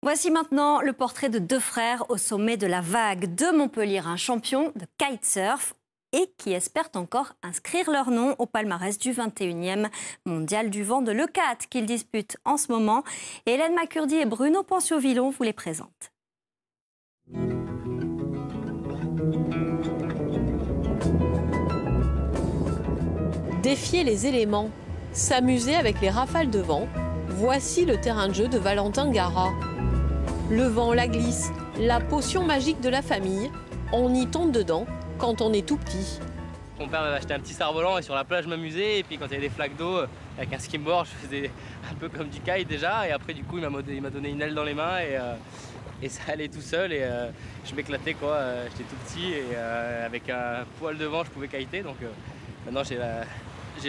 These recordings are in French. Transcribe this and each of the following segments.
Voici maintenant le portrait de deux frères au sommet de la vague de Montpellier, un champion de kitesurf et qui espèrent encore inscrire leur nom au palmarès du 21e mondial du vent de l'E4 qu'ils disputent en ce moment. Et Hélène Macurdy et Bruno Panciot-Villon vous les présentent. Défier les éléments, s'amuser avec les rafales de vent, voici le terrain de jeu de Valentin Gara. Le vent, la glisse, la potion magique de la famille, on y tombe dedans quand on est tout petit. Mon père m'avait acheté un petit cerf-volant et sur la plage je m'amusais, et puis quand il y avait des flaques d'eau avec un skimboard je faisais un peu comme du kite déjà, et après du coup il m'a donné une aile dans les mains et ça allait tout seul, et je m'éclatais quoi. J'étais tout petit et avec un poil de vent je pouvais kiter, donc maintenant j'ai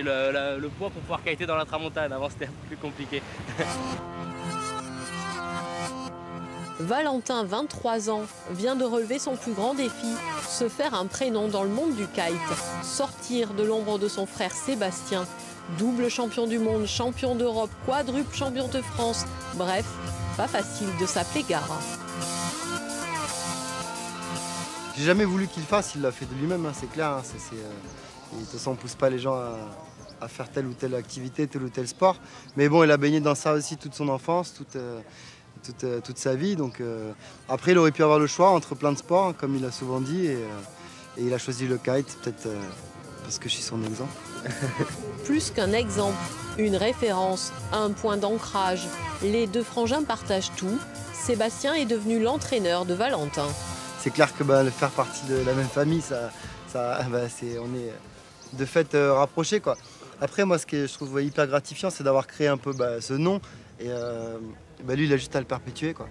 le poids pour pouvoir kiter dans la tramontane. Avant c'était un peu plus compliqué. Valentin, 23 ans, vient de relever son plus grand défi, se faire un prénom dans le monde du kite, sortir de l'ombre de son frère Sébastien, double champion du monde, champion d'Europe, quadruple champion de France, bref, pas facile de s'appeler Gara. J'ai jamais voulu qu'il le fasse, il l'a fait de lui-même, hein, c'est clair. Hein, de toute façon, on ne pousse pas les gens à faire telle ou telle activité, tel ou tel sport. Mais bon, il a baigné dans ça aussi toute son enfance, toute sa vie. Donc, après, il aurait pu avoir le choix entre plein de sports, hein, comme il a souvent dit. Et il a choisi le kite, peut-être parce que je suis son exemple. Plus qu'un exemple, une référence, un point d'ancrage. Les deux frangins partagent tout. Sébastien est devenu l'entraîneur de Valentin. C'est clair que faire partie de la même famille, on est de fait rapprochés, quoi. Après, moi, ce que je trouve hyper gratifiant, c'est d'avoir créé un peu ce nom. Et lui, il a juste à le perpétuer, quoi.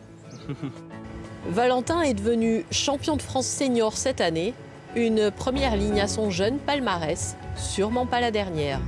Valentin est devenu champion de France senior cette année. Une première ligne à son jeune palmarès, sûrement pas la dernière.